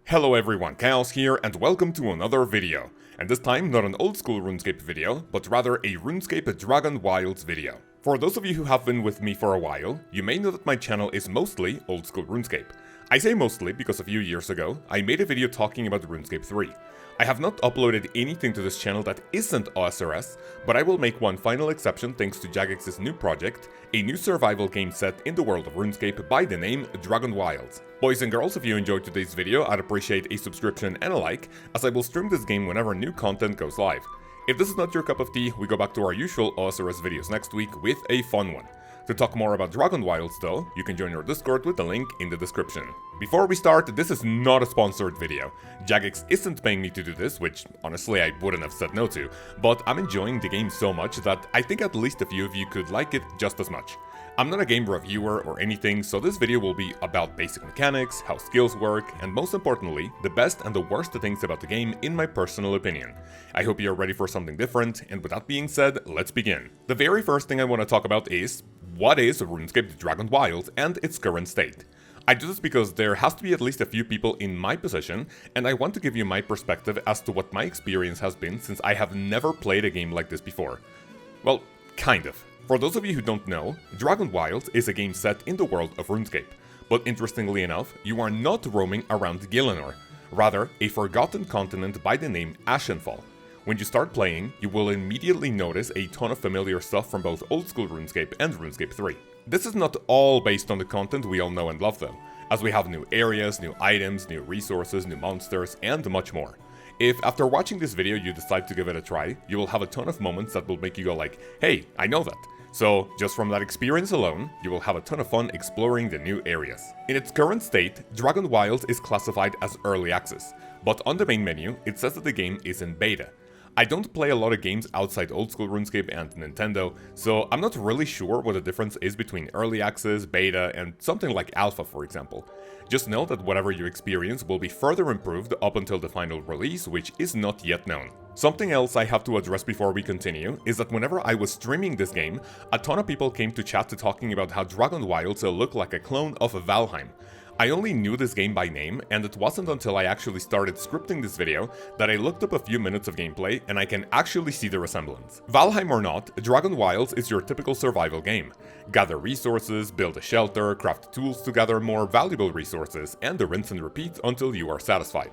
Hello everyone, Chaos here, and welcome to another video. And this time, not an old school RuneScape video, but rather a RuneScape Dragonwilds video. For those of you who have been with me for a while, you may know that my channel is mostly old school RuneScape. I say mostly because a few years ago, I made a video talking about RuneScape 3. I have not uploaded anything to this channel that isn't OSRS, but I will make one final exception thanks to Jagex's new project, a new survival game set in the world of RuneScape by the name Dragonwilds. Boys and girls, if you enjoyed today's video, I'd appreciate a subscription and a like, as I will stream this game whenever new content goes live. If this is not your cup of tea, we go back to our usual OSRS videos next week with a fun one. To talk more about Dragonwilds though, you can join our Discord with the link in the description. Before we start, this is not a sponsored video. Jagex isn't paying me to do this, which honestly I wouldn't have said no to, but I'm enjoying the game so much that I think at least a few of you could like it just as much. I'm not a game reviewer or anything, so this video will be about basic mechanics, how skills work, and most importantly, the best and the worst things about the game in my personal opinion. I hope you're ready for something different, and with that being said, let's begin. The very first thing I want to talk about is, what is RuneScape Dragonwilds and its current state? I do this because there has to be at least a few people in my position, and I want to give you my perspective as to what my experience has been since I have never played a game like this before. Well, kind of. For those of you who don't know, Dragonwilds is a game set in the world of RuneScape, but interestingly enough, you are not roaming around Gielinor, rather a forgotten continent by the name Ashenfall. When you start playing, you will immediately notice a ton of familiar stuff from both old school RuneScape and RuneScape 3. This is not all based on the content we all know and love though, as we have new areas, new items, new resources, new monsters, and much more. If after watching this video you decide to give it a try, you will have a ton of moments that will make you go like, hey, I know that. So, just from that experience alone, you will have a ton of fun exploring the new areas. In its current state, Dragonwilds is classified as early access, but on the main menu, it says that the game is in beta. I don't play a lot of games outside old school RuneScape and Nintendo, so I'm not really sure what the difference is between early access, beta, and something like alpha, for example. Just know that whatever you experience will be further improved up until the final release, which is not yet known. Something else I have to address before we continue is that whenever I was streaming this game, a ton of people came to chat to talking about how Dragonwilds look like a clone of Valheim. I only knew this game by name, and it wasn't until I actually started scripting this video that I looked up a few minutes of gameplay and I can actually see the resemblance. Valheim or not, Dragonwilds is your typical survival game. Gather resources, build a shelter, craft tools to gather more valuable resources, and rinse and repeat until you are satisfied.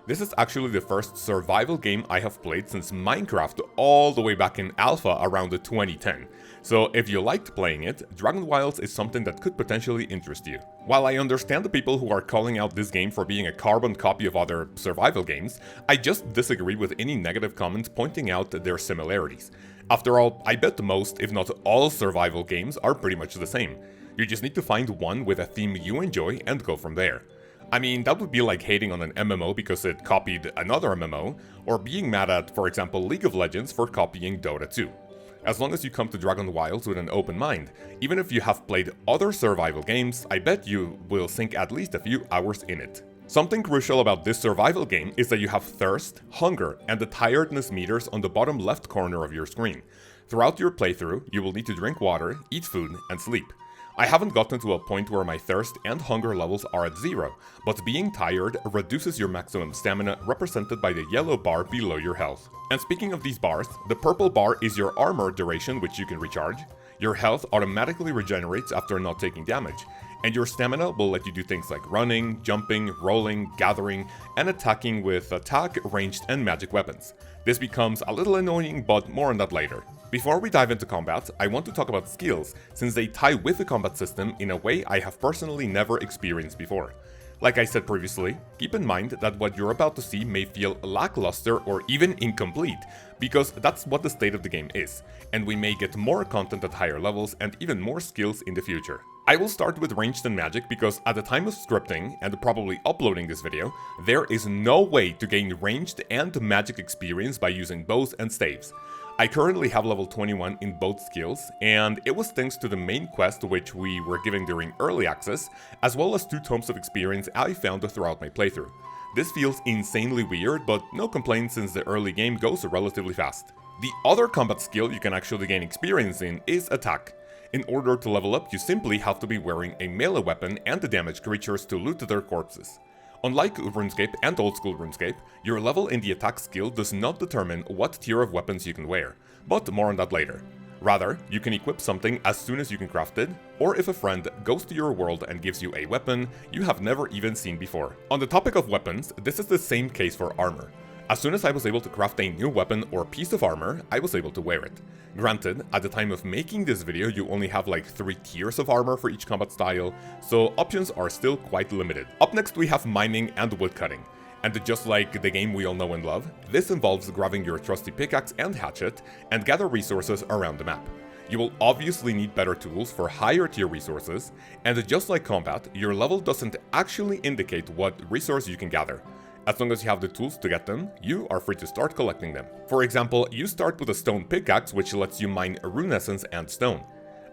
This is actually the first survival game I have played since Minecraft all the way back in alpha around 2010. So if you liked playing it, Dragonwilds is something that could potentially interest you. While I understand the people who are calling out this game for being a carbon copy of other survival games, I just disagree with any negative comments pointing out their similarities. After all, I bet most, if not all survival games are pretty much the same. You just need to find one with a theme you enjoy and go from there. I mean, that would be like hating on an MMO because it copied another MMO, or being mad at, for example, League of Legends for copying Dota 2. As long as you come to Dragonwilds with an open mind, even if you have played other survival games, I bet you will sink at least a few hours in it. Something crucial about this survival game is that you have thirst, hunger, and the tiredness meters on the bottom left corner of your screen. Throughout your playthrough, you will need to drink water, eat food, and sleep. I haven't gotten to a point where my thirst and hunger levels are at 0, but being tired reduces your maximum stamina, represented by the yellow bar below your health. And speaking of these bars, the purple bar is your armor duration, which you can recharge. Your health automatically regenerates after not taking damage, and your stamina will let you do things like running, jumping, rolling, gathering, and attacking with attack, ranged, and magic weapons. This becomes a little annoying, but more on that later. Before we dive into combat, I want to talk about skills, since they tie with the combat system in a way I have personally never experienced before. Like I said previously, keep in mind that what you're about to see may feel lackluster or even incomplete, because that's what the state of the game is, and we may get more content at higher levels and even more skills in the future. I will start with ranged and magic because at the time of scripting and probably uploading this video, there is no way to gain ranged and magic experience by using bows and staves. I currently have level 21 in both skills, and it was thanks to the main quest which we were given during early access, as well as 2 tomes of experience I found throughout my playthrough. This feels insanely weird, but no complaints since the early game goes relatively fast. The other combat skill you can actually gain experience in is attack. In order to level up, you simply have to be wearing a melee weapon and damage creatures to loot their corpses. Unlike RuneScape and old school RuneScape, your level in the attack skill does not determine what tier of weapons you can wear, but more on that later. Rather, you can equip something as soon as you can craft it, or if a friend goes to your world and gives you a weapon you have never even seen before. On the topic of weapons, this is the same case for armor. As soon as I was able to craft a new weapon or piece of armor, I was able to wear it. Granted, at the time of making this video you only have like 3 tiers of armor for each combat style, so options are still quite limited. Up next we have mining and woodcutting. And just like the game we all know and love, this involves grabbing your trusty pickaxe and hatchet and gather resources around the map. You will obviously need better tools for higher tier resources, and just like combat, your level doesn't actually indicate what resource you can gather. As long as you have the tools to get them, you are free to start collecting them. For example, you start with a stone pickaxe which lets you mine rune essence and stone.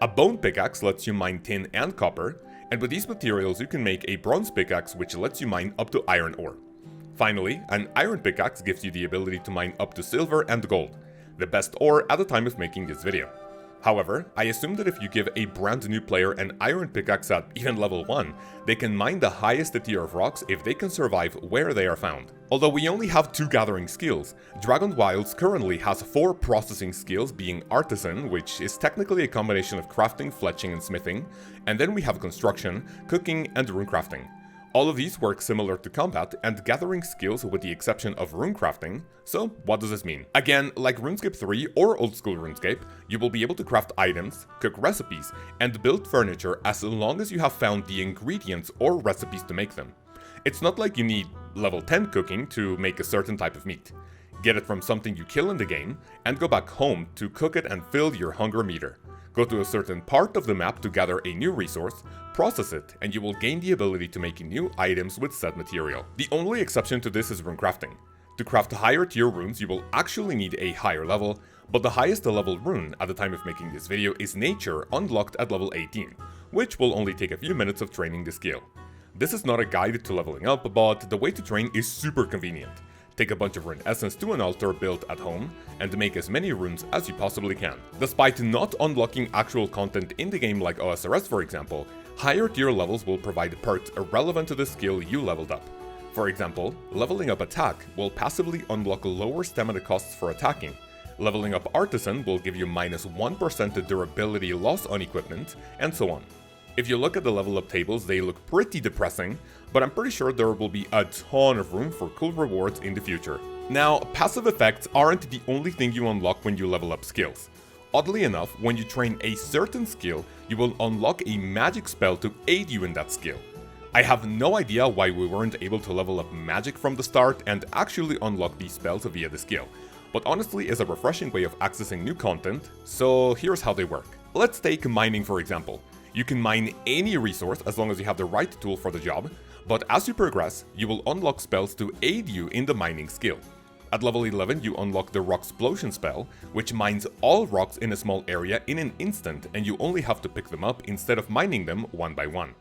A bone pickaxe lets you mine tin and copper, and with these materials you can make a bronze pickaxe which lets you mine up to iron ore. Finally, an iron pickaxe gives you the ability to mine up to silver and gold, the best ore at the time of making this video. However, I assume that if you give a brand new player an iron pickaxe at even level 1, they can mine the highest tier of rocks if they can survive where they are found. Although we only have 2 gathering skills, Dragonwilds currently has 4 processing skills, being Artisan, which is technically a combination of crafting, fletching and smithing, and then we have Construction, Cooking and Runecrafting. All of these work similar to combat and gathering skills with the exception of runecrafting, so what does this mean? Again, like RuneScape 3 or old school RuneScape, you will be able to craft items, cook recipes, and build furniture as long as you have found the ingredients or recipes to make them. It's not like you need level 10 cooking to make a certain type of meat. Get it from something you kill in the game, and go back home to cook it and fill your hunger meter. Go to a certain part of the map to gather a new resource, process it, and you will gain the ability to make new items with said material. The only exception to this is runecrafting. To craft higher tier runes you will actually need a higher level, but the highest level rune at the time of making this video is Nature, unlocked at level 18, which will only take a few minutes of training the skill. This is not a guide to leveling up, but the way to train is super convenient. Take a bunch of rune essence to an altar built at home, and make as many runes as you possibly can. Despite not unlocking actual content in the game like OSRS for example, higher tier levels will provide perks irrelevant to the skill you leveled up. For example, leveling up attack will passively unlock lower stamina costs for attacking. Leveling up Artisan will give you minus 1% durability loss on equipment, and so on. If you look at the level up tables, they look pretty depressing, but I'm pretty sure there will be a ton of room for cool rewards in the future. Now, passive effects aren't the only thing you unlock when you level up skills. Oddly enough, when you train a certain skill, you will unlock a magic spell to aid you in that skill. I have no idea why we weren't able to level up magic from the start and actually unlock these spells via the skill, but honestly is a refreshing way of accessing new content, so here's how they work. Let's take mining for example. You can mine any resource as long as you have the right tool for the job, but as you progress, you will unlock spells to aid you in the mining skill. At level 11 you unlock the Rocksplosion spell, which mines all rocks in a small area in an instant and you only have to pick them up instead of mining them one by one.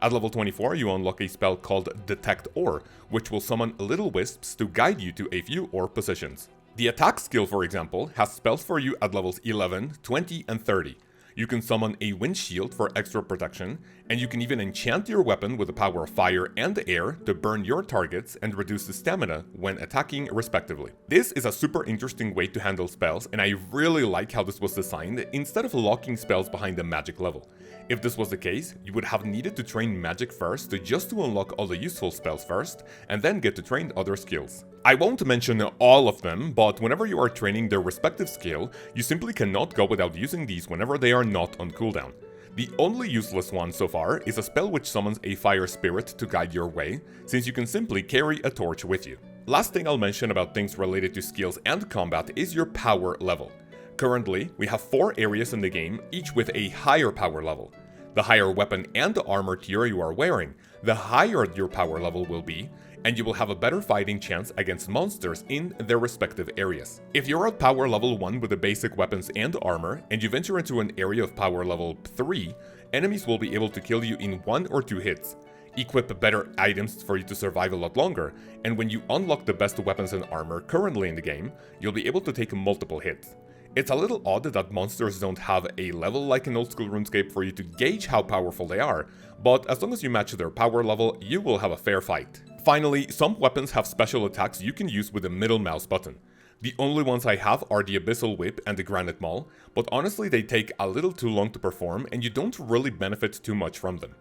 At level 24 you unlock a spell called Detect Ore, which will summon little wisps to guide you to a few ore positions. The attack skill for example has spells for you at levels 11, 20 and 30. You can summon a wind shield for extra protection, and you can even enchant your weapon with the power of fire and air to burn your targets and reduce the stamina when attacking respectively. This is a super interesting way to handle spells, and I really like how this was designed instead of locking spells behind the magic level. If this was the case, you would have needed to train magic first just to unlock all the useful spells first, and then get to train other skills. I won't mention all of them, but whenever you are training their respective skill, you simply cannot go without using these whenever they are not on cooldown. The only useless one so far is a spell which summons a fire spirit to guide your way, since you can simply carry a torch with you. Last thing I'll mention about things related to skills and combat is your power level. Currently, we have 4 areas in the game, each with a higher power level. The higher weapon and armor tier you are wearing, the higher your power level will be, and you will have a better fighting chance against monsters in their respective areas. If you're at power level 1 with the basic weapons and armor, and you venture into an area of power level 3, enemies will be able to kill you in 1 or 2 hits. Equip better items for you to survive a lot longer, and when you unlock the best weapons and armor currently in the game, you'll be able to take multiple hits. It's a little odd that monsters don't have a level like in old school RuneScape for you to gauge how powerful they are, but as long as you match their power level, you will have a fair fight. Finally, some weapons have special attacks you can use with the middle mouse button. The only ones I have are the Abyssal Whip and the Granite Maul, but honestly they take a little too long to perform and you don't really benefit too much from them.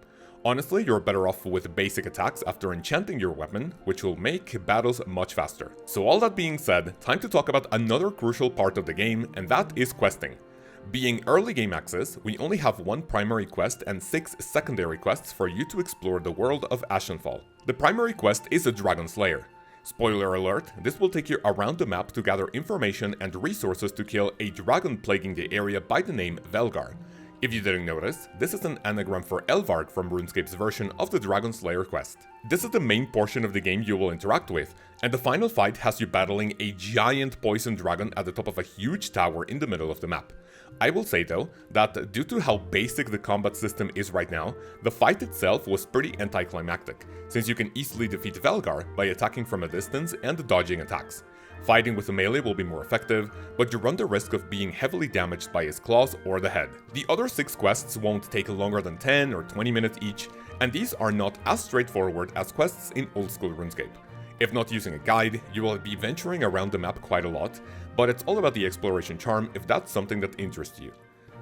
Honestly, you're better off with basic attacks after enchanting your weapon, which will make battles much faster. So all that being said, time to talk about another crucial part of the game, and that is questing. Being early game access, we only have one primary quest and 6 secondary quests for you to explore the world of Ashenfall. The primary quest is a Dragon Slayer. Spoiler alert, this will take you around the map to gather information and resources to kill a dragon plaguing the area by the name Velgar. If you didn't notice, this is an anagram for Elvarg from RuneScape's version of the Dragon Slayer quest. This is the main portion of the game you will interact with, and the final fight has you battling a giant poison dragon at the top of a huge tower in the middle of the map. I will say though, that due to how basic the combat system is right now, the fight itself was pretty anticlimactic, since you can easily defeat Velgar by attacking from a distance and dodging attacks. Fighting with a melee will be more effective, but you run the risk of being heavily damaged by his claws or the head. The other 6 quests won't take longer than 10 or 20 minutes each, and these are not as straightforward as quests in old school RuneScape. If not using a guide, you will be venturing around the map quite a lot, but it's all about the exploration charm if that's something that interests you.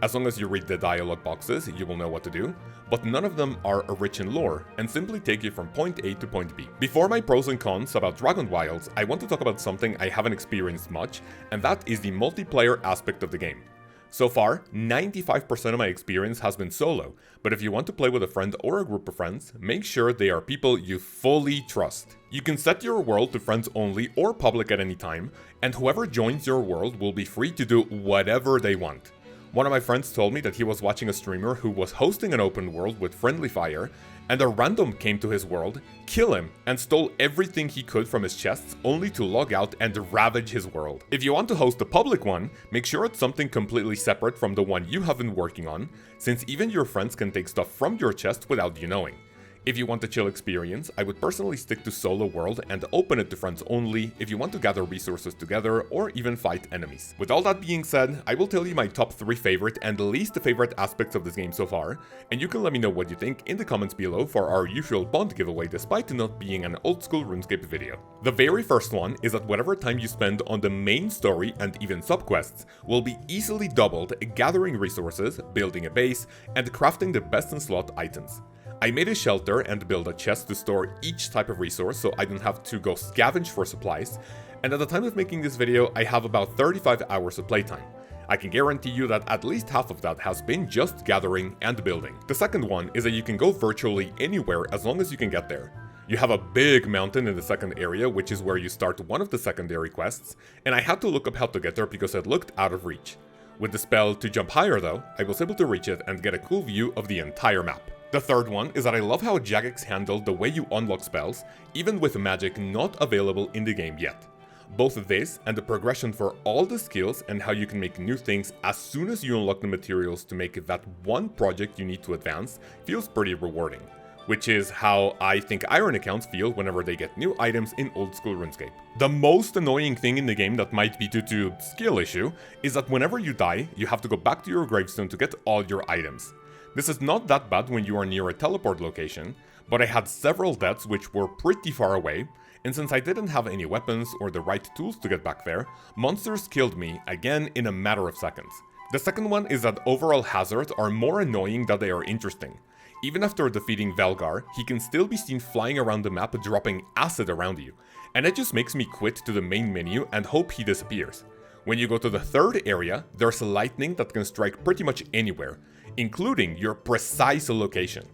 As long as you read the dialogue boxes, you will know what to do, but none of them are rich in lore and simply take you from point A to point B. Before my pros and cons about Dragonwilds, I want to talk about something I haven't experienced much, and that is the multiplayer aspect of the game. So far, 95% of my experience has been solo, but if you want to play with a friend or a group of friends, make sure they are people you fully trust. You can set your world to friends only or public at any time, and whoever joins your world will be free to do whatever they want. One of my friends told me that he was watching a streamer who was hosting an open world with friendly fire, and a random came to his world, kill him, and stole everything he could from his chests only to log out and ravage his world. If you want to host a public one, make sure it's something completely separate from the one you have been working on, since even your friends can take stuff from your chest without you knowing. If you want a chill experience, I would personally stick to solo world and open it to friends only if you want to gather resources together or even fight enemies. With all that being said, I will tell you my top 3 favorite and least favorite aspects of this game so far, and you can let me know what you think in the comments below for our usual bond giveaway despite not being an old school RuneScape video. The very first one is that whatever time you spend on the main story and even subquests will be easily doubled gathering resources, building a base, and crafting the best in slot items. I made a shelter and built a chest to store each type of resource so I don't have to go scavenge for supplies, and at the time of making this video I have about 35 hours of playtime. I can guarantee you that at least half of that has been just gathering and building. The second one is that you can go virtually anywhere as long as you can get there. You have a big mountain in the second area, which is where you start one of the secondary quests, and I had to look up how to get there because it looked out of reach. With the spell to jump higher though, I was able to reach it and get a cool view of the entire map. The third one is that I love how Jagex handled the way you unlock spells, even with magic not available in the game yet. Both this and the progression for all the skills and how you can make new things as soon as you unlock the materials to make that one project you need to advance feels pretty rewarding. Which is how I think Iron accounts feel whenever they get new items in old school RuneScape. The most annoying thing in the game that might be due to skill issue is that whenever you die, you have to go back to your gravestone to get all your items. This is not that bad when you are near a teleport location, but I had several deaths which were pretty far away, and since I didn't have any weapons or the right tools to get back there, monsters killed me again in a matter of seconds. The second one is that overall hazards are more annoying than they are interesting. Even after defeating Velgar, he can still be seen flying around the map dropping acid around you, and it just makes me quit to the main menu and hope he disappears. When you go to the third area, there's lightning that can strike pretty much anywhere, including your precise location.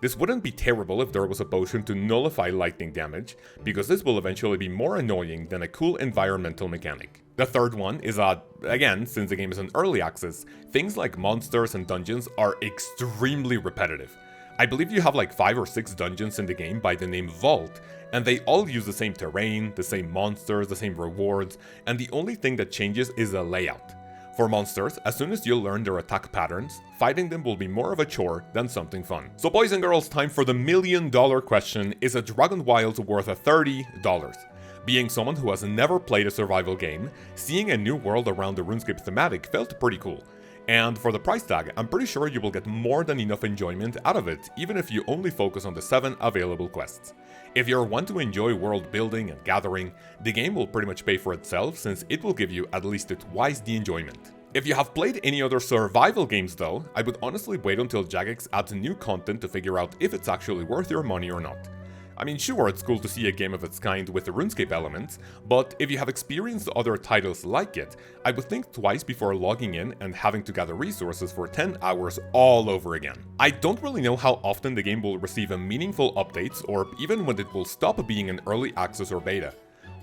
This wouldn't be terrible if there was a potion to nullify lightning damage, because this will eventually be more annoying than a cool environmental mechanic. The third one is that, again, since the game is in early access, things like monsters and dungeons are extremely repetitive. I believe you have like 5 or 6 dungeons in the game by the name Vault, and they all use the same terrain, the same monsters, the same rewards, and the only thing that changes is the layout. For monsters, as soon as you learn their attack patterns, fighting them will be more of a chore than something fun. So boys and girls, time for the $1 million question: is a Dragonwilds worth $30? Being someone who has never played a survival game, seeing a new world around the RuneScape thematic felt pretty cool. And for the price tag, I'm pretty sure you will get more than enough enjoyment out of it, even if you only focus on the 7 available quests. If you're one to enjoy world building and gathering, the game will pretty much pay for itself since it will give you at least twice the enjoyment. If you have played any other survival games though, I would honestly wait until Jagex adds new content to figure out if it's actually worth your money or not. I mean, sure, it's cool to see a game of its kind with the RuneScape elements, but if you have experienced other titles like it, I would think twice before logging in and having to gather resources for 10 hours all over again. I don't really know how often the game will receive a meaningful updates or even when it will stop being an early access or beta.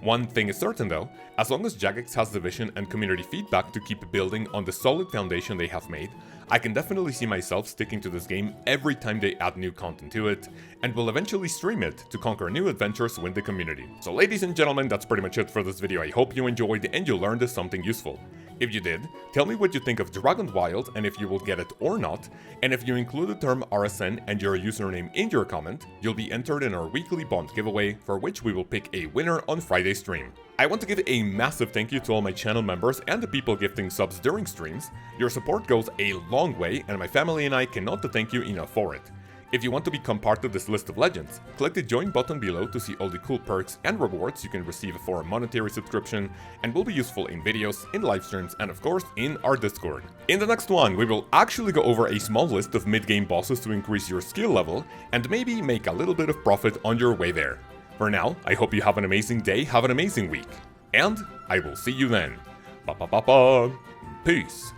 One thing is certain though, as long as Jagex has the vision and community feedback to keep building on the solid foundation they have made, I can definitely see myself sticking to this game every time they add new content to it, and will eventually stream it to conquer new adventures with the community. So ladies and gentlemen, that's pretty much it for this video. I hope you enjoyed and you learned something useful. If you did, tell me what you think of Dragonwilds and if you will get it or not, and if you include the term RSN and your username in your comment, you'll be entered in our weekly bond giveaway, for which we will pick a winner on Friday's stream. I want to give a massive thank you to all my channel members and the people gifting subs during streams. Your support goes a long way and my family and I cannot thank you enough for it. If you want to become part of this list of legends, click the join button below to see all the cool perks and rewards you can receive for a monetary subscription and will be useful in videos, in live streams, and of course in our Discord. In the next one, we will actually go over a small list of mid-game bosses to increase your skill level and maybe make a little bit of profit on your way there. For now, I hope you have an amazing day, have an amazing week, and I will see you then. Peace.